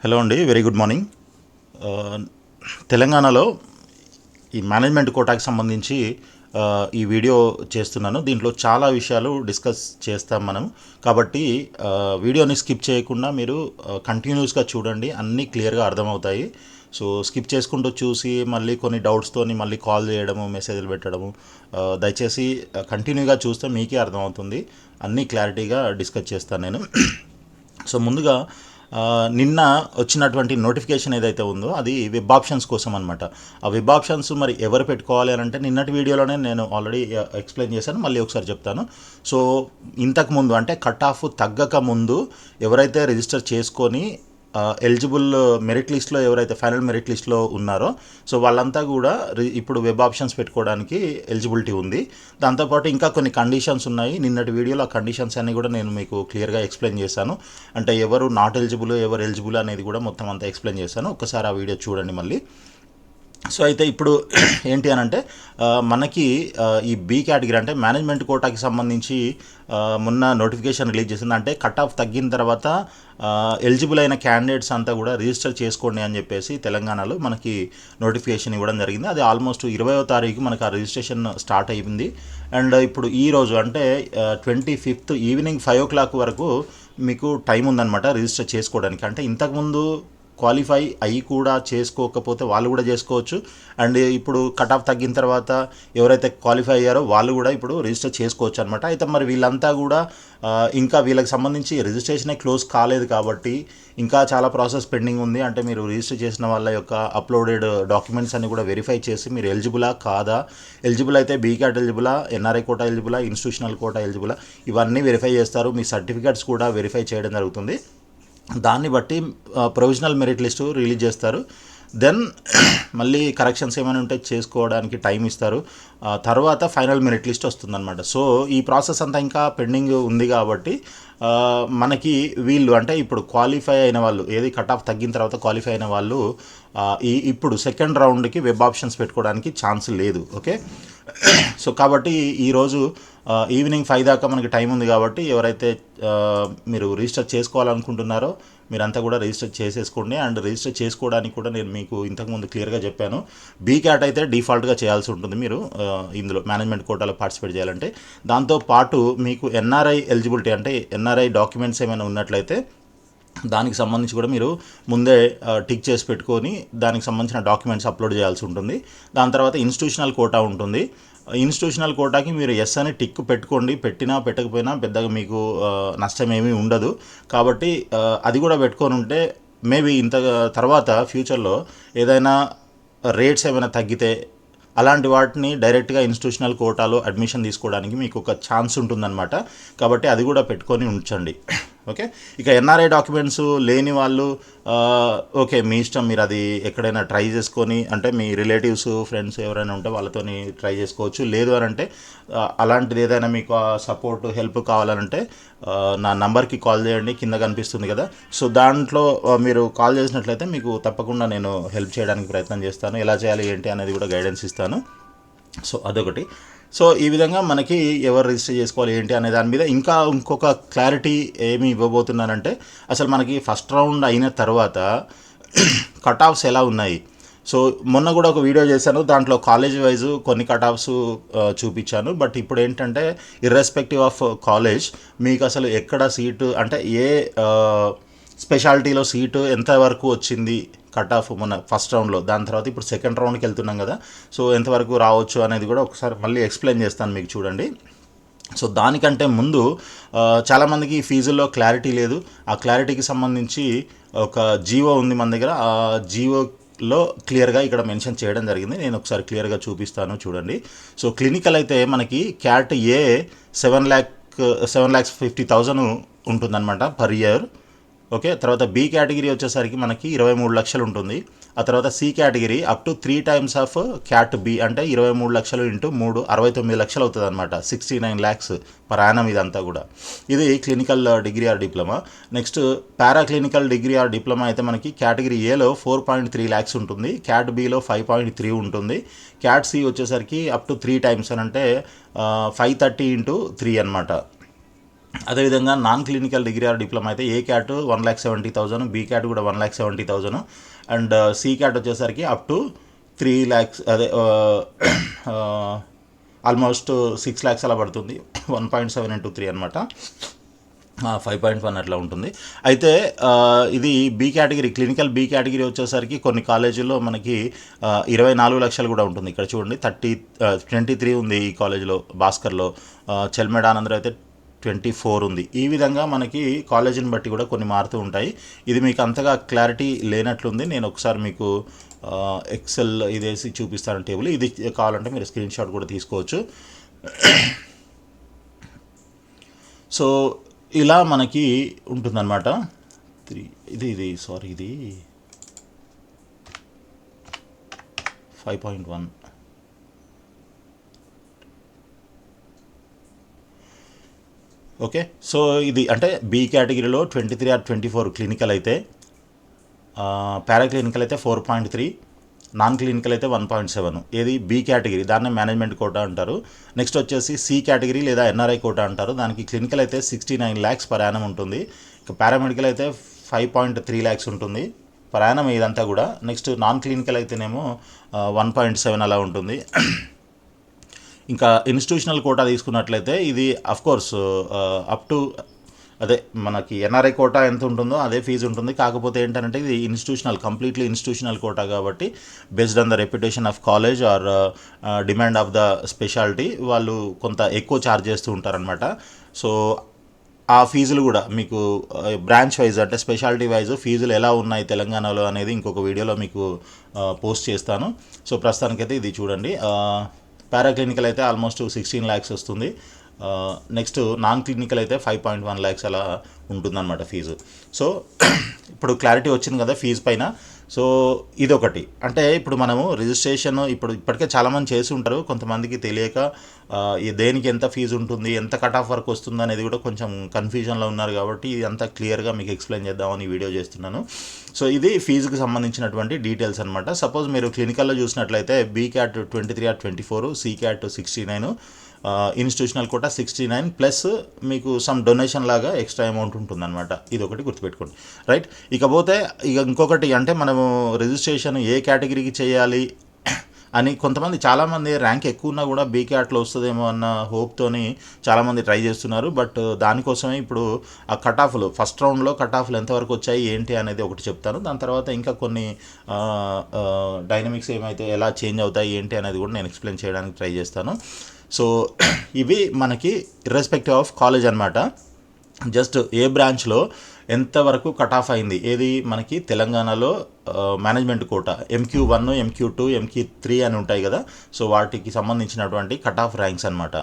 Hello అండి, very good morning. తెలంగాణలో ఈ మేనేజ్మెంట్ కోటాకి సంబంధించి ఈ వీడియో చేస్తున్నాను. దీంట్లో చాలా విషయాలు డిస్కస్ చేస్తాం మనం. కాబట్టి వీడియోని స్కిప్ చేయకుండా మీరు కంటిన్యూస్గా చూడండి, అన్నీ క్లియర్గా అర్థమవుతాయి. సో స్కిప్ చేసుకుంటూ చూసి మళ్ళీ కొన్ని డౌట్స్తోని మళ్ళీ కాల్ చేయడము, మెసేజ్లు పెట్టడము, దయచేసి కంటిన్యూగా చూస్తే మీకే అర్థమవుతుంది. అన్నీ క్లారిటీగా డిస్కస్ చేస్తాను నేను. సో ముందుగా నిన్న వచ్చినటువంటి నోటిఫికేషన్ ఏదైతే ఉందో అది వెబ్ ఆప్షన్స్ కోసం అనమాట. ఆ వెబ్ ఆప్షన్స్ మరి ఎవరు పెట్టుకోవాలి అని అంటే నిన్నటి వీడియోలోనే నేను ఆల్రెడీ ఎక్స్ప్లెయిన్ చేశాను, మళ్ళీ ఒకసారి చెప్తాను. సో ఇంతకు ముందు అంటే కట్ ఆఫ్ తగ్గక ముందు ఎవరైతే రిజిస్టర్ చేసుకొని ఎలిజిబుల్ మెరిట్ లిస్ట్లో ఎవరైతే ఫైనల్ మెరిట్ లిస్ట్లో ఉన్నారో సో వాళ్ళంతా కూడా ఇప్పుడు వెబ్ ఆప్షన్స్ పెట్టుకోవడానికి ఎలిజిబిలిటీ ఉంది. దాంతోపాటు ఇంకా కొన్ని కండిషన్స్ ఉన్నాయి. నిన్నటి వీడియోలో ఆ కండిషన్స్ అన్నీ కూడా నేను మీకు క్లియర్గా ఎక్స్ప్లెయిన్ చేశాను. అంటే ఎవరు నాట్ ఎలిజిబుల్, ఎవరు ఎలిజిబుల్ అనేది కూడా మొత్తం అంతా ఎక్స్ప్లెయిన్ చేశాను. ఒకసారి ఆ వీడియో చూడండి మళ్ళీ. సో అయితే ఇప్పుడు ఏంటి అని అంటే మనకి ఈ బి కేటగిరీ అంటే మేనేజ్మెంట్ కోటాకి సంబంధించి మొన్న నోటిఫికేషన్ రిలీజ్ చేసింది. అంటే కట్ ఆఫ్ తగ్గిన తర్వాత ఎలిజిబుల్ అయిన క్యాండిడేట్స్ అంతా కూడా రిజిస్టర్ చేసుకోండి అని చెప్పేసి తెలంగాణలో మనకి నోటిఫికేషన్ ఇవ్వడం జరిగింది. అది ఆల్మోస్ట్ 20వ తారీఖు మనకు ఆ రిజిస్ట్రేషన్ స్టార్ట్ అయ్యింది. అండ్ ఇప్పుడు ఈరోజు అంటే 25th ఈవినింగ్ 5 o'clock వరకు మీకు టైం ఉందన్నమాట రిజిస్టర్ చేసుకోవడానికి. అంటే ఇంతకుముందు క్వాలిఫై అయ్యి కూడా చేసుకోకపోతే వాళ్ళు కూడా చేసుకోవచ్చు. అండ్ ఇప్పుడు కట్ ఆఫ్ తగ్గిన తర్వాత ఎవరైతే క్వాలిఫై అయ్యారో వాళ్ళు కూడా ఇప్పుడు రిజిస్టర్ చేసుకోవచ్చు అనమాట. అయితే మరి వీళ్ళంతా కూడా ఇంకా వీళ్ళకి సంబంధించి రిజిస్ట్రేషనే క్లోజ్ కాలేదు కాబట్టి ఇంకా చాలా ప్రాసెస్ పెండింగ్ ఉంది. అంటే మీరు రిజిస్టర్ చేసిన వాళ్ళ యొక్క అప్లోడెడ్ డాక్యుమెంట్స్ అన్ని కూడా వెరిఫై చేసి మీరు ఎలిజిబులా కాదా, ఎలిజిబుల్ అయితే బీ క్యాట్ ఎలిజిబులా, ఎన్ఆర్ఐ కోటా ఎలిజిబులా, ఇన్స్టిట్యూషనల్ కోటా ఎలిజిబులా, ఇవన్నీ వెరిఫై చేస్తారు. మీ సర్టిఫికేట్స్ కూడా వెరిఫై చేయడం జరుగుతుంది. దాన్ని బట్టి ప్రొవిజనల్ మెరిట్ లిస్టు రిలీజ్ చేస్తారు. దెన్ మళ్ళీ కరెక్షన్స్ ఏమైనా ఉంటే చేసుకోవడానికి టైం ఇస్తారు. తర్వాత ఫైనల్ మెరిట్ లిస్ట్ వస్తుందన్నమాట. సో ఈ ప్రాసెస్ అంతా ఇంకా పెండింగ్ ఉంది కాబట్టి మనకి వీళ్ళు అంటే ఇప్పుడు క్వాలిఫై అయిన వాళ్ళు, ఏది కట్ ఆఫ్ తగ్గిన తర్వాత క్వాలిఫై అయిన వాళ్ళు ఇప్పుడు సెకండ్ రౌండ్కి వెబ్ ఆప్షన్స్ పెట్టుకోవడానికి ఛాన్స్ లేదు. ఓకే, సో కాబట్టి ఈరోజు ఈవినింగ్ 5 దాకా మనకి టైం ఉంది కాబట్టి ఎవరైతే మీరు రిజిస్టర్ చేసుకోవాలనుకుంటున్నారో మీరంతా కూడా రిజిస్టర్ చేసేసుకోండి. అండ్ రిజిస్టర్ చేసుకోవడానికి కూడా నేను మీకు ఇంతకుముందు క్లియర్గా చెప్పాను. బీ క్యాట్ అయితే డిఫాల్ట్గా చేయాల్సి ఉంటుంది మీరు ఇందులో మేనేజ్మెంట్ కోటాలో పార్టిసిపేట్ చేయాలంటే. దాంతోపాటు మీకు ఎన్ఆర్ఐ ఎలిజిబిలిటీ అంటే ఎన్ఆర్ఐ డాక్యుమెంట్స్ ఏమైనా ఉన్నట్లయితే దానికి సంబంధించి కూడా మీరు ముందే టిక్ చేసి పెట్టుకొని దానికి సంబంధించిన డాక్యుమెంట్స్ అప్లోడ్ చేయాల్సి ఉంటుంది. దాని తర్వాత ఇన్స్టిట్యూషనల్ కోటా ఉంటుంది. ఇన్స్టిట్యూషనల్ కోటాకి మీరు ఎస్ అని టిక్ పెట్టుకోండి, పెట్టినా పెట్టకపోయినా పెద్దగా మీకు నష్టం ఏమీ ఉండదు. కాబట్టి అది కూడా పెట్టుకొని ఉంటే మేబీ ఇంత తర్వాత ఫ్యూచర్లో ఏదైనా రేట్స్ ఏమైనా తగ్గితే అలాంటి వాటిని డైరెక్ట్గా ఇన్స్టిట్యూషనల్ కోటాలో అడ్మిషన్ తీసుకోవడానికి మీకు ఒక ఛాన్స్ ఉంటుందన్నమాట. కాబట్టి అది కూడా పెట్టుకొని ఉంచండి. ఓకే, ఇక ఎన్ఆర్ఐ డాక్యుమెంట్స్ లేని వాళ్ళు ఓకే మీ ఇష్టం, మీరు అది ఎక్కడైనా ట్రై చేసుకొని అంటే మీ రిలేటివ్స్ ఫ్రెండ్స్ ఎవరైనా ఉంటే వాళ్ళతో ట్రై చేసుకోవచ్చు. లేదు అని అంటే అలాంటిది ఏదైనా మీకు సపోర్ట్ హెల్ప్ కావాలంటే నా నంబర్కి కాల్ చేయండి, కింద కనిపిస్తుంది కదా. సో దాంట్లో మీరు కాల్ చేసినట్లయితే మీకు తప్పకుండా నేను హెల్ప్ చేయడానికి ప్రయత్నం చేస్తాను. ఎలా చేయాలి ఏంటి అనేది కూడా గైడెన్స్ ఇస్తాను. సో అదొకటి. సో ఈ విధంగా మనకి ఎవరు రిజిస్టర్ చేసుకోవాలి ఏంటి అనే దాని మీద ఇంకా ఇంకొక క్లారిటీ ఏమి ఇవ్వబోతున్నానంటే అసలు మనకి ఫస్ట్ రౌండ్ అయిన తర్వాత కట్ ఆఫ్స్ ఎలా ఉన్నాయి. సో మొన్న కూడా ఒక వీడియో చేశాను, దాంట్లో కాలేజ్ వైజ్ కొన్ని కట్ ఆఫ్స్ చూపించాను. బట్ ఇప్పుడు ఏంటంటే ఇర్రెస్పెక్టివ్ ఆఫ్ కాలేజ్ మీకు అసలు ఎక్కడ సీటు అంటే ఏ స్పెషాలిటీలో సీటు ఎంతవరకు వచ్చింది కట్ ఆఫ్ మన ఫస్ట్ రౌండ్లో, దాని తర్వాత ఇప్పుడు సెకండ్ రౌండ్కి వెళ్తున్నాం కదా. సో ఎంతవరకు రావచ్చు అనేది కూడా ఒకసారి మళ్ళీ ఎక్స్ప్లెయిన్ చేస్తాను మీకు, చూడండి. సో దానికంటే ముందు చాలామందికి ఫీజుల్లో క్లారిటీ లేదు. ఆ క్లారిటీకి సంబంధించి ఒక జీవో ఉంది మన దగ్గర. ఆ జీవోలో క్లియర్గా ఇక్కడ మెన్షన్ చేయడం జరిగింది. నేను ఒకసారి క్లియర్గా చూపిస్తాను, చూడండి. సో క్లినికల్ అయితే మనకి క్యాట్ ఏ 7,50,000 ఉంటుందన్నమాట పర్ ఇయర్. ఓకే, తర్వాత బి కేటగిరీ వచ్చేసరికి మనకి 23 లక్షలు ఉంటుంది. ఆ తర్వాత C category up to 3 times of cat B అంటే 23 లక్షలు ఇంటూ 3 69 లక్షలు అవుతుంది అనమాట. 69 lakhs పర్ యానం ఇదంతా కూడా. ఇది clinical degree or diploma. Next para clinical degree or diploma అయితే మనకి కేటగిరీ ఏలో 4.3 lakhs ఉంటుంది, క్యాట్ బిలో 5.3 ఉంటుంది, క్యాట్ సి వచ్చేసరికి అప్ టు 3 times అని అంటే 530 into 3 అనమాట. అదేవిధంగా non clinical degree or diploma అయితే ఏ క్యాట్ 1,70,000, బీ క్యాట్ కూడా 1,70,000 అండ్ సి క్యాట్ వచ్చేసరికి అప్ టు 3 lakhs, అదే ఆల్మోస్ట్ 6 lakhs అలా పడుతుంది. 1.7 into 3 అనమాట, 5.1 అట్లా ఉంటుంది. అయితే ఇది be category, clinical be category వచ్చేసరికి కొన్ని కాలేజీల్లో మనకి 24 లక్షలు కూడా ఉంటుంది. ఇక్కడ చూడండి 23 ఉంది ఈ కాలేజీలో, భాస్కర్లో. చెల్మెడ ఆనందరావు అయితే 24 ఉంది. ఈ విధంగా మనకి కాలేజీని బట్టి కూడా కొన్ని మారుతూ ఉంటాయి. ఇది మీకు అంతగా క్లారిటీ లేనట్లుంది. నేను ఒకసారి మీకు ఎక్సెల్ ఇదేసి చూపిస్తాను టేబుల్. ఇది కావాలంటే మీరు స్క్రీన్ షాట్ కూడా తీసుకోవచ్చు. సో ఇలా మనకి ఉంటుందన్నమాట. ఇది 5.1. ఓకే, సో ఇది అంటే బీ కేటగిరీలో 23 or 24 క్లినికల్ అయితే, పారాక్లినికల్ అయితే 4.3, నాన్ క్లినికల్ అయితే 1.7. ఏది బీ కేటగిరీ, దాన్నే మేనేజ్మెంట్ కోటా అంటారు. నెక్స్ట్ వచ్చేసి సి కేటగిరీ లేదా ఎన్ఆర్ఐ కోటా అంటారు. దానికి క్లినికల్ అయితే 69 lakhs per annum ఉంటుంది. ఇక పారామెడికల్ అయితే 5.3 lakhs ఉంటుంది per annum ఇదంతా కూడా. నెక్స్ట్ నాన్ క్లినికల్ అయితేనేమో 1.7 అలా ఉంటుంది. ఇంకా ఇన్స్టిట్యూషనల్ కోటా తీసుకున్నట్లయితే ఇది అఫ్కోర్స్ అప్ టు అదే మనకి ఎన్ఆర్ఐ కోటా ఎంత ఉంటుందో అదే ఫీజు ఉంటుంది. కాకపోతే ఏంటంటే ఇది కంప్లీట్లీ ఇన్స్టిట్యూషనల్ కోటా కాబట్టి based on the reputation of college are demand of the speciality వాళ్ళు కొంత ఎక్కువ ఛార్జ్ చేస్తూ ఉంటారనమాట. సో ఆ ఫీజులు కూడా మీకు బ్రాంచ్ వైజ్ అంటే స్పెషాలిటీ వైజ్ ఫీజులు ఎలా ఉన్నాయి తెలంగాణలో అనేది ఇంకొక వీడియోలో మీకు పోస్ట్ చేస్తాను. సో ప్రస్తుతానికైతే ఇది చూడండి. పారాక్లినికల్ అయితే ఆల్మోస్ట్ 16 lakhs వస్తుంది. నెక్స్ట్ నాన్ క్లినికల్ అయితే 5.1 lakhs అలా ఉంటుందన్నమాట ఫీజు. సో ఇప్పుడు క్లారిటీ వచ్చింది కదా ఫీజు పైన. సో ఇదొకటి. అంటే ఇప్పుడు మనము రిజిస్ట్రేషన్ ఇప్పటికే చాలామంది చేసి ఉంటారు, కొంతమందికి తెలియక దేనికి ఎంత ఫీజు ఉంటుంది, ఎంత కట్ ఆఫ్ వరకు వస్తుంది అనేది కూడా కొంచెం కన్ఫ్యూజన్లో ఉన్నారు. కాబట్టి ఇది అంతా క్లియర్గా మీకు ఎక్స్ప్లెయిన్ చేద్దామని వీడియో చేస్తున్నాను. సో ఇది ఫీజుకి సంబంధించినటువంటి డీటెయిల్స్ అనమాట. సపోజ్ మీరు క్లినికల్లో చూసినట్లయితే B cat 23 or 24, C cat 69, institutional quota 69 plus మీకు సమ్ డొనేషన్ లాగా ఎక్స్ట్రా అమౌంట్ ఉంటుందన్నమాట. ఇది ఒకటి గుర్తుపెట్టుకోండి, రైట్. ఇకపోతే ఇంకొకటి అంటే మనము రిజిస్ట్రేషన్ ఏ కేటగిరీకి చేయాలి అని కొంతమంది చాలామంది ర్యాంక్ ఎక్కువ ఉన్నా కూడా బీ క్యాట్లో వస్తుందేమో అన్న హోప్తోని చాలామంది ట్రై చేస్తున్నారు. బట్ దానికోసమే ఇప్పుడు ఆ కట్ ఆఫ్లు ఫస్ట్ రౌండ్లో కట్ ఆఫ్లు ఎంతవరకు వచ్చాయి ఏంటి అనేది ఒకటి చెప్తాను. దాని తర్వాత ఇంకా కొన్ని డైనమిక్స్ ఏమైతే ఎలా చేంజ్ అవుతాయి ఏంటి అనేది కూడా నేను ఎక్స్ప్లెయిన్ చేయడానికి ట్రై చేస్తాను. సో ఇవి మనకి ఇర్రెస్పెక్టివ్ ఆఫ్ కాలేజ్ అనమాట. జస్ట్ ఏ బ్రాంచ్లో ఎంతవరకు కట్ ఆఫ్ అయింది, ఏది మనకి తెలంగాణలో management quota MQ1, MQ2, MQ3 అని ఉంటాయి కదా. సో వాటికి సంబంధించినటువంటి కట్ ఆఫ్ ర్యాంక్స్ అనమాట.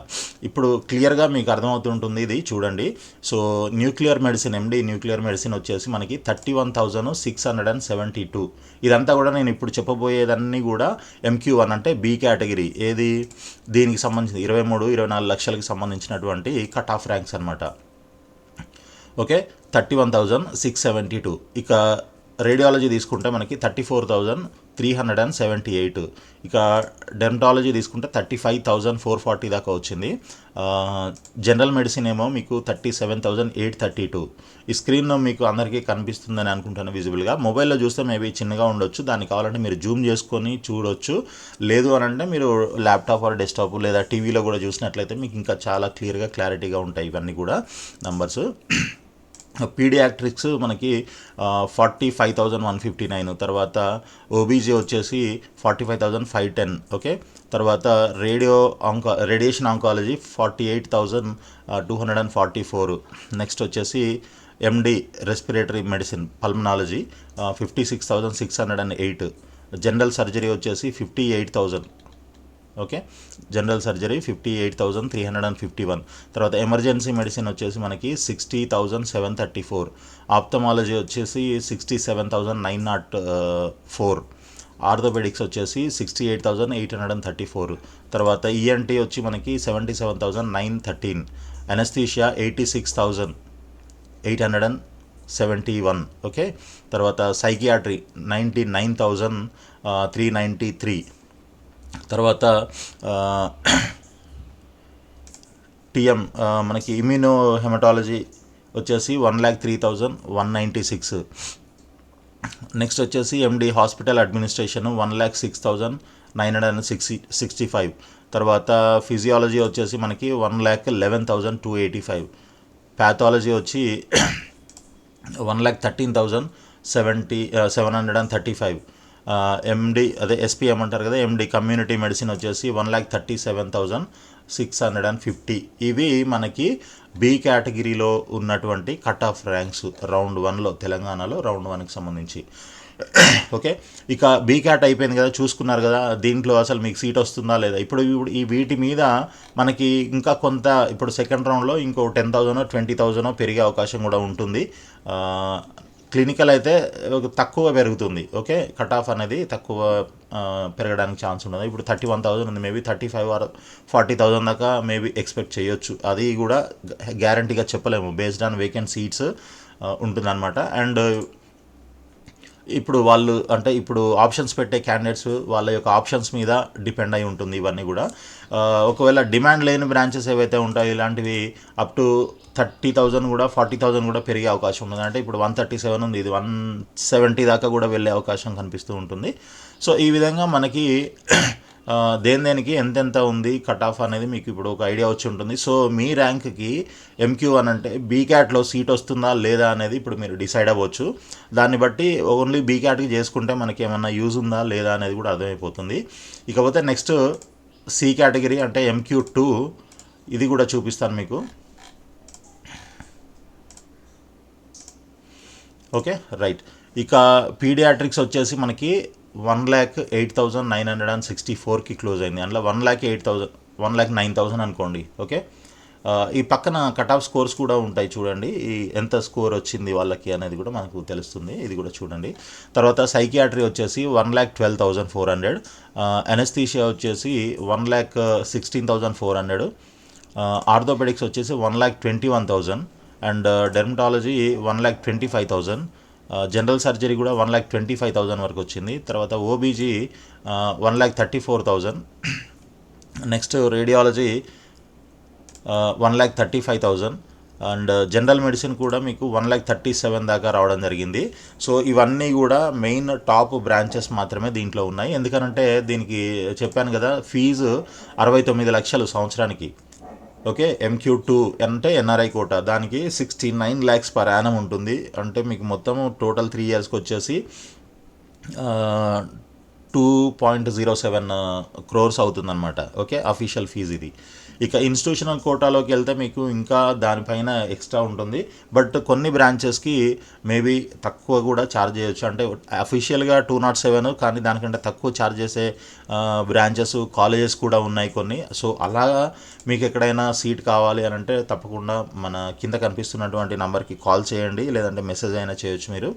ఇప్పుడు క్లియర్గా మీకు అర్థమవుతుంటుంది. ఇది చూడండి. So nuclear medicine, MD nuclear medicine వచ్చేసి మనకి 31,672. ఇదంతా కూడా నేను ఇప్పుడు చెప్పబోయేదన్నీ కూడా MQ1 అంటే బీ కేటగిరీ, ఏది దీనికి సంబంధించి 23-24 లక్షలకి సంబంధించినటువంటి కట్ ఆఫ్ ర్యాంక్స్ అనమాట. ఓకే, 31,672. ఇక రేడియాలజీ తీసుకుంటే మనకి 34,378. ఇక డెర్మటాలజీ తీసుకుంటే 35,440 దాకా వచ్చింది. జనరల్ మెడిసిన్ ఏమో మీకు 37,832. ఈ స్క్రీన్లో మీకు అందరికీ కనిపిస్తుందని అనుకుంటాను విజిబుల్గా. మొబైల్లో చూస్తే మేబీ చిన్నగా ఉండొచ్చు, దాన్ని కావాలంటే మీరు జూమ్ చేసుకొని చూడొచ్చు. లేదు అని అంటే మీరు ల్యాప్టాప్ ఆర్ డెస్క్టాప్ లేదా టీవీలో కూడా చూసినట్లయితే మీకు ఇంకా చాలా క్లారిటీగా ఉంటాయి ఇవన్నీ కూడా నంబర్స్. పీడియాట్రిక్స్ మనకి 45,159. తర్వాత ఓబీజీ వచ్చేసి 45,510. ఓకే, తర్వాత రేడియేషన్ ఆంకాలజీ 48,244. నెక్స్ట్ వచ్చేసి MD respiratory medicine pulmonology 56,608. General surgery వచ్చేసి 58,000. Okay, general surgery 58,351. తర్వాత ఎమర్జెన్సీ మెడిసిన్ వచ్చేసి మనకి 60,734. ఆప్థమాలజీ వచ్చేసి 67,904. ఆర్థోపెడిక్స్ వచ్చేసి 68,834. తర్వాత ENT వచ్చి మనకి 77,913. అనస్థీషియా 86,871. ఓకే, తర్వాత సైకియాట్రీ 99,393. తర్వాత టీఎం మనకి ఇమ్యూనో హెమటాలజీ వచ్చేసి 1,03,196. నెక్స్ట్ వచ్చేసి ఎండి హాస్పిటల్ అడ్మినిస్ట్రేషన్ 1,06,965. తర్వాత ఫిజియాలజీ వచ్చేసి మనకి 1,11,285. ప్యాథాలజీ వచ్చి 1,13,735. ఎండి అదే ఎస్పీఎం అంటారు కదా, ఎండి కమ్యూనిటీ మెడిసిన్ వచ్చేసి 1,37,650. ఇవి మనకి బి కేటగిరీలో ఉన్నటువంటి కట్ ఆఫ్ ర్యాంక్స్ రౌండ్ 1లో, తెలంగాణలో రౌండ్ 1కి సంబంధించి. ఓకే, ఇక బీ క్యాట్ అయిపోయింది కదా, చూసుకున్నారు కదా, దీంట్లో అసలు మీకు సీట్ వస్తుందా లేదా. ఇప్పుడు ఈ వీటి మీద మనకి ఇంకా కొంత ఇప్పుడు సెకండ్ రౌండ్లో ఇంకో 10,000 20,000 పెరిగే అవకాశం కూడా ఉంటుంది. క్లినికల్ అయితే తక్కువ పెరుగుతుంది. ఓకే, కట్ ఆఫ్ అనేది తక్కువ పెరగడానికి ఛాన్స్ ఉండదు. ఇప్పుడు 31,000 ఉంది, మేబీ 35 or 40,000 దాకా మేబీ ఎక్స్పెక్ట్ చేయొచ్చు. అది కూడా గ్యారంటీగా చెప్పలేము, బేస్డ్ ఆన్ వేకెంట్ సీట్స్ ఉంటుందన్నమాట. అండ్ ఇప్పుడు వాళ్ళు అంటే ఇప్పుడు ఆప్షన్స్ పెట్టే క్యాండిడేట్స్ వాళ్ళ యొక్క ఆప్షన్స్ మీద డిపెండ్ అయి ఉంటుంది ఇవన్నీ కూడా. ఒకవేళ డిమాండ్ లేని బ్రాంచెస్ ఏవైతే ఉంటాయో ఇలాంటివి అప్ టు 30,000 కూడా 40,000 కూడా పెరిగే అవకాశం ఉంటుంది. అంటే ఇప్పుడు 137 ఉంది, ఇది 170 దాకా కూడా వెళ్ళే అవకాశం కనిపిస్తూ ఉంటుంది. సో ఈ విధంగా మనకి దేనికి ఎంతెంత ఉంది కట్ ఆఫ్ అనేది మీకు ఇప్పుడు ఒక ఐడియా వచ్చి ఉంటుంది. సో మీ ర్యాంక్కి ఎంక్యూ అని అంటే బీక్యాట్లో సీట్ వస్తుందా లేదా అనేది ఇప్పుడు మీరు డిసైడ్ అవ్వచ్చు. దాన్ని బట్టి ఓన్లీ బీక్యాట్కి చేసుకుంటే మనకి ఏమన్నా యూజ్ ఉందా లేదా అనేది కూడా అర్థమైపోతుంది. ఇకపోతే నెక్స్ట్ సి కేటగిరీ అంటే MQ2, ఇది కూడా చూపిస్తాను మీకు. ఓకే రైట్, ఇక పీడియాట్రిక్స్ వచ్చేసి మనకి 1,08,964కి క్లోజ్ అయింది. అందులో 1,09,000 అనుకోండి. ఓకే, ఈ పక్కన కట్ ఆఫ్ స్కోర్స్ కూడా ఉంటాయి చూడండి, ఈ ఎంత స్కోర్ వచ్చింది వాళ్ళకి అనేది కూడా మనకు తెలుస్తుంది. ఇది కూడా చూడండి. తర్వాత సైకియాట్రీ వచ్చేసి 1,12,400, అనెస్థీషియా వచ్చేసి 1,16,400, ఆర్థోపెడిక్స్ వచ్చేసి 1,21,000 అండ్ డెర్మటాలజీ 1,25,000, జనరల్ సర్జరీ కూడా 1,25,000 వరకు వచ్చింది. తర్వాత OBG 1,34,000, next radiology 1,35,000 and general medicine కూడా మీకు 1,37,000 దాకా రావడం జరిగింది. సో ఇవన్నీ కూడా మెయిన్ టాప్ బ్రాంచెస్ మాత్రమే దీంట్లో ఉన్నాయి. ఎందుకనంటే దీనికి చెప్పాను కదా, ఫీజు 69 లక్షలు సంవత్సరానికి. ఓకే, MQ2 అంటే ఎన్ఆర్ఐ కోటా, దానికి 69 lakhs per annum ఉంటుంది. అంటే మీకు మొత్తం టోటల్ 3 yearsకి వచ్చేసి 2.07 crores అవుతుందన్నమాట. ఓకే, అఫీషియల్ ఫీజు ఇది. ఇక ఇన్స్టిట్యూషనల్ కోటాలోకి వెళ్తే మీకు ఇంకా దానిపైన ఎక్స్ట్రా ఉంటుంది. బట్ కొన్ని బ్రాంచెస్కి మేబీ తక్కువ కూడా ఛార్జ్ చేయొచ్చు. అంటే అఫీషియల్గా 207, కానీ దానికంటే తక్కువ ఛార్జ్ చేసే బ్రాంచెస్ కాలేజెస్ కూడా ఉన్నాయి కొన్ని. సో అలాగా మీకు ఎక్కడైనా సీట్ కావాలి అని అంటే తప్పకుండా మన కింద కనిపిస్తున్నటువంటి నెంబర్కి కాల్ చేయండి, లేదంటే మెసేజ్ అయినా చేయొచ్చు మీరు.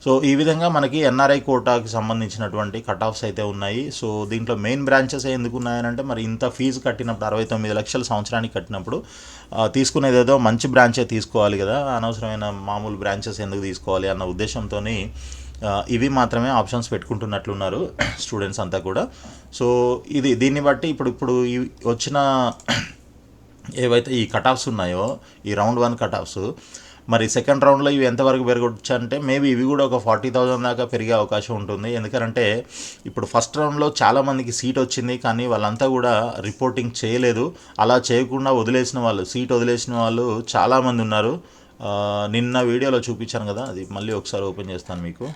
సో ఈ విధంగా మనకి ఎన్ఆర్ఐ కోటాకి సంబంధించినటువంటి కట్ ఆఫ్స్ అయితే ఉన్నాయి. సో దీంట్లో మెయిన్ బ్రాంచెస్ ఎందుకు ఉన్నాయనంటే, మరి ఇంత ఫీజు కట్టినప్పుడు 69 లక్షలు సంవత్సరానికి కట్టినప్పుడు తీసుకునేది ఏదో మంచి బ్రాంచే తీసుకోవాలి కదా, అనవసరమైన మామూలు బ్రాంచెస్ ఎందుకు తీసుకోవాలి అన్న ఉద్దేశంతో ఇవి మాత్రమే ఆప్షన్స్ పెట్టుకుంటున్నట్లున్నారు స్టూడెంట్స్ అంతా కూడా. సో దీన్ని బట్టి ఇప్పుడు ఈ వచ్చిన ఏవైతే ఈ కట్ ఆఫ్స్ ఉన్నాయో, ఈ రౌండ్ 1 కట్ ఆఫ్స్, మరి సెకండ్ రౌండ్లో ఇవి ఎంతవరకు పెరగొచ్చు అంటే మేబీ ఇవి కూడా ఒక 40,000 దాకా పెరిగే అవకాశం ఉంటుంది. ఎందుకంటే ఇప్పుడు ఫస్ట్ రౌండ్లో చాలామందికి సీట్ వచ్చింది, కానీ వాళ్ళంతా కూడా రిపోర్టింగ్ చేయలేదు. అలా చేయకుండా వదిలేసిన వాళ్ళు, సీట్ వదిలేసిన వాళ్ళు చాలామంది ఉన్నారు. నిన్న వీడియోలో చూపించాను కదా, అది మళ్ళీ ఒకసారి ఓపెన్ చేస్తాను మీకు.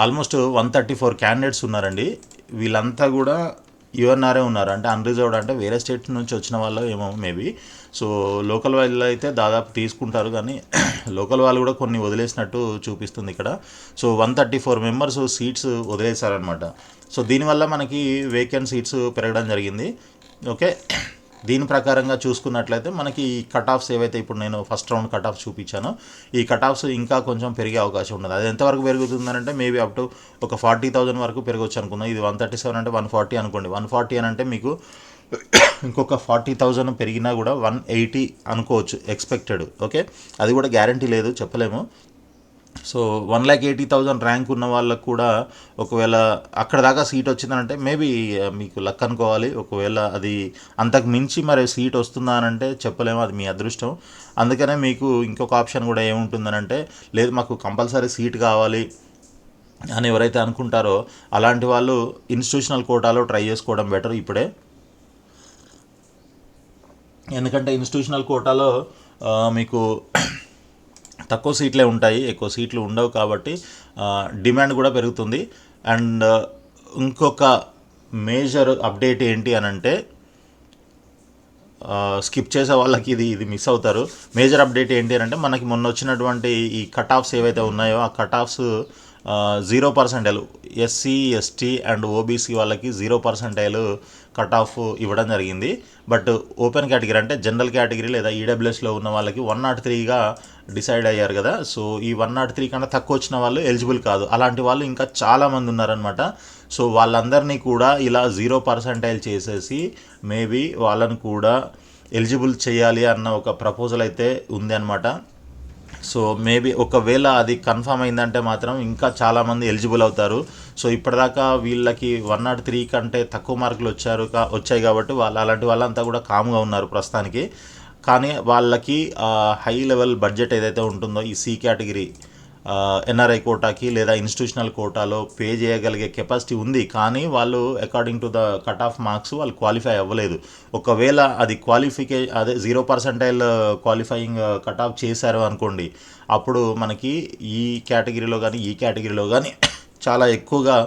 ఆల్మోస్ట్ 134 క్యాండిడేట్స్ ఉన్నారండి. వీళ్ళంతా కూడా యుఎన్ఆర్ఏ ఉన్నారు, అంటే అన్రిజర్వ్డ్, అంటే వేరే స్టేట్ నుంచి వచ్చిన వాళ్ళు ఏమో మేబీ. సో లోకల్ వాళ్ళు అయితే దాదాపు తీసుకుంటారు, కానీ లోకల్ వాళ్ళు కూడా కొన్ని వదిలేసినట్టు చూపిస్తుంది ఇక్కడ. సో 134 మెంబర్స్ సీట్స్ వదిలేశారనమాట. సో దీనివల్ల మనకి వేకెంట్ సీట్స్ పెరగడం జరిగింది. ఓకే, దీని ప్రకారంగా చూసుకున్నట్లయితే మనకి ఈ కట్ ఆఫ్స్ ఏవైతే ఇప్పుడు నేను ఫస్ట్ రౌండ్ కట్ ఆఫ్స్ చూపించానో, ఈ కట్ ఆఫ్స్ ఇంకా కొంచెం పెరిగే అవకాశం ఉన్నది. అది ఎంతవరకు పెరుగుతుందంటే మేబీ అప్ టు ఒక 40,000 వరకు పెరగవచ్చు అనుకుందాం. ఇది 137 అంటే 140 అనుకోండి. 140 అని అంటే మీకు ఇంకొక 40,000 పెరిగినా కూడా 180 అనుకోవచ్చు ఎక్స్పెక్టెడ్. ఓకే, అది కూడా గ్యారంటీ లేదు, చెప్పలేము. సో 1,80,000 ర్యాంక్ ఉన్న వాళ్ళకు కూడా ఒకవేళ అక్కడ దాకా సీట్ వచ్చిందనంటే మేబీ మీకు లక్ అనుకోవాలి. ఒకవేళ అది అంతకు మించి మరి సీట్ వస్తుందా అని అంటే చెప్పలేము, అది మీ అదృష్టం. అందుకనే మీకు ఇంకొక ఆప్షన్ కూడా ఏముంటుందనంటే, లేదు మాకు కంపల్సరీ సీట్ కావాలి అని ఎవరైతే అనుకుంటారో అలాంటి వాళ్ళు ఇన్స్టిట్యూషనల్ కోటాలో ట్రై చేసుకోవడం బెటర్ ఇప్పుడే. ఎందుకంటే ఇన్స్టిట్యూషనల్ కోటాలో మీకు తక్కువ సీట్లే ఉంటాయి, ఎక్కువ సీట్లు ఉండవు. కాబట్టి డిమాండ్ కూడా పెరుగుతుంది. అండ్ ఇంకొక మేజర్ అప్డేట్ ఏంటి అని అంటే, స్కిప్ చేసే వాళ్ళకి ఇది మిస్ అవుతారు. మేజర్ అప్డేట్ ఏంటి అని అంటే, మనకి మొన్న వచ్చినటువంటి ఈ కట్ ఆఫ్స్ ఏవైతే ఉన్నాయో ఆ cut offs 0% SC ST and OBC వాళ్ళకి 0% కట్ ఆఫ్ ఇవ్వడం జరిగింది. బట్ ఓపెన్ కేటగిరీ అంటే జనరల్ కేటగిరీ లేదా ఈడబ్ల్యూఎస్లో ఉన్న వాళ్ళకి 103గా డిసైడ్ అయ్యారు కదా. సో ఈ 103 కన్నా తక్కువ వచ్చిన వాళ్ళు ఎలిజిబుల్ కాదు. అలాంటి వాళ్ళు ఇంకా చాలామంది ఉన్నారనమాట. సో వాళ్ళందరినీ కూడా ఇలా 0% చేసేసి మేబీ వాళ్ళని కూడా ఎలిజిబుల్ చేయాలి అన్న ఒక ప్రపోజల్ అయితే ఉంది అనమాట. సో మేబీ ఒకవేళ అది కన్ఫర్మ్ అయిందంటే మాత్రం ఇంకా చాలామంది ఎలిజిబుల్ అవుతారు. సో ఇప్పటిదాకా వీళ్ళకి 103 కంటే తక్కువ మార్కులు వచ్చాయి కాబట్టి అలాంటి వాళ్ళంతా కూడా కామ్గా ఉన్నారు ప్రస్తుతానికి. కానీ వాళ్ళకి హై లెవెల్ బడ్జెట్ ఏదైతే ఉంటుందో ఈ సి కేటగిరీ ఎన్ఆర్ఐ కోటాకి లేదా ఇన్స్టిట్యూషనల్ కోటాలో పే చేయగలిగే కెపాసిటీ ఉంది. కానీ వాళ్ళు according to the cut off marks వాళ్ళు క్వాలిఫై అవ్వలేదు. ఒకవేళ అది అదే 0% క్వాలిఫైయింగ్ కట్ ఆఫ్ చేశారు అనుకోండి, అప్పుడు మనకి ఈ కేటగిరీలో కానీ ఈ కేటగిరీలో కానీ చాలా ఎక్కువగా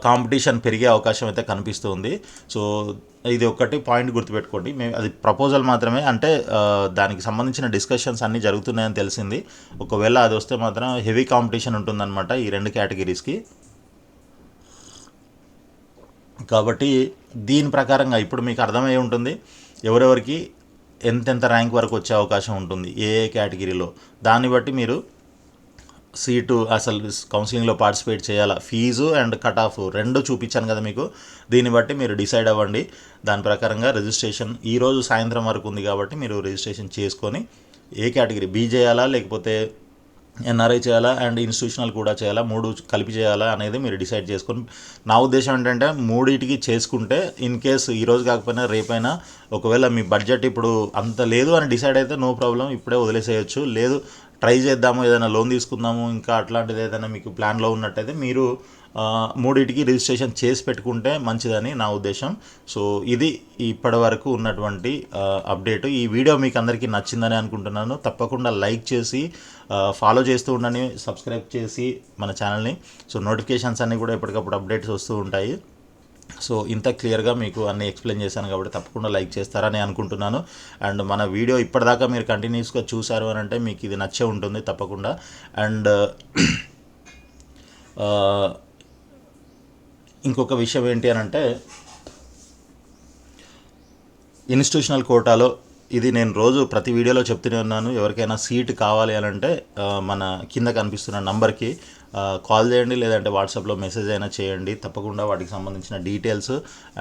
కాంపిటీషన్ పెరిగే అవకాశం అయితే కనిపిస్తుంది. సో ఇది ఒకటి పాయింట్ గుర్తుపెట్టుకోండి. మేము అది ప్రపోజల్ మాత్రమే, అంటే దానికి సంబంధించిన డిస్కషన్స్ అన్నీ జరుగుతున్నాయని తెలిసింది. ఒకవేళ అది వస్తే మాత్రం హెవీ కాంపిటీషన్ ఉంటుందన్నమాట ఈ రెండు కేటగిరీస్కి. కాబట్టి దీని ప్రకారంగా ఇప్పుడు మీకు అర్థమై ఉంటుంది ఎవరెవరికి ఎంతెంత ర్యాంక్ వరకు వచ్చే అవకాశం ఉంటుంది ఏ కేటగిరీలో. దాన్ని బట్టి మీరు సీటు అసలు కౌన్సిలింగ్లో పార్టిసిపేట్ చేయాలా, ఫీజు అండ్ కట్ ఆఫ్ రెండు చూపించాను కదా మీకు. దీన్ని బట్టి మీరు డిసైడ్ అవ్వండి. దాని ప్రకారంగా రిజిస్ట్రేషన్ ఈరోజు సాయంత్రం వరకు ఉంది కాబట్టి మీరు రిజిస్ట్రేషన్ చేసుకొని ఏ కేటగిరీ బీ చేయాలా లేకపోతే ఎన్ఆర్ఐ చేయాలా అండ్ ఇన్స్టిట్యూషనల్ కూడా చేయాలా, మూడు కలిపి చేయాలా అనేది మీరు డిసైడ్ చేసుకొని. నా ఉద్దేశం ఏంటంటే మూడింటికి చేసుకుంటే ఇన్ కేస్ ఈరోజు కాకపోయినా రేపైనా ఒకవేళ మీ బడ్జెట్ ఇప్పుడు అంత లేదు అని డిసైడ్ అయితే నో ప్రాబ్లం, ఇప్పుడే వదిలేసేయచ్చు. లేదు ట్రై చేద్దాము, ఏదైనా లోన్ తీసుకుందాము, ఇంకా అట్లాంటిది ఏదైనా మీకు ప్లాన్లో ఉన్నట్టయితే మీరు మూడింటికి రిజిస్ట్రేషన్ చేసి పెట్టుకుంటే మంచిదని నా ఉద్దేశం. సో ఇది ఇప్పటి వరకు ఉన్నటువంటి అప్డేటు. ఈ వీడియో మీకు అందరికీ నచ్చిందని అనుకుంటున్నాను. తప్పకుండా లైక్ చేసి ఫాలో చేస్తూ ఉండండి, సబ్స్క్రైబ్ చేసి మన ఛానల్ని. సో నోటిఫికేషన్స్ అన్నీ కూడా ఎప్పటికప్పుడు అప్డేట్స్ వస్తూ ఉంటాయి. సో ఇంత క్లియర్గా మీకు అన్నీ ఎక్స్ప్లెయిన్ చేశాను కాబట్టి తప్పకుండా లైక్ చేస్తారని అనుకుంటున్నాను. అండ్ మన వీడియో ఇప్పటిదాకా మీరు కంటిన్యూస్గా చూసారు అని అంటే మీకు ఇది నచ్చే ఉంటుంది తప్పకుండా. అండ్ ఇంకొక విషయం ఏంటి అని అంటే, ఇన్స్టిట్యూషనల్ కోటాలో ఇది నేను రోజు ప్రతి వీడియోలో చెప్తూనే ఉన్నాను. ఎవరికైనా సీట్ కావాలి అని అంటే మన కింద కనిపిస్తున్న నంబర్కి కాల్ చేయండి, లేదంటే వాట్సాప్లో మెసేజ్ అయినా చేయండి. తప్పకుండా వాటికి సంబంధించిన డీటెయిల్స్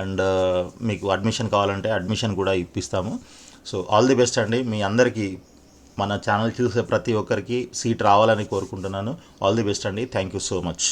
అండ్ మీకు అడ్మిషన్ కావాలంటే అడ్మిషన్ కూడా ఇప్పిస్తాము. సో ఆల్ ది బెస్ట్ అండి. మీ అందరికీ మన ఛానల్ చూసే ప్రతి ఒక్కరికి సీట్ రావాలని కోరుకుంటున్నాను. ఆల్ ది బెస్ట్ అండి. Thank you so much.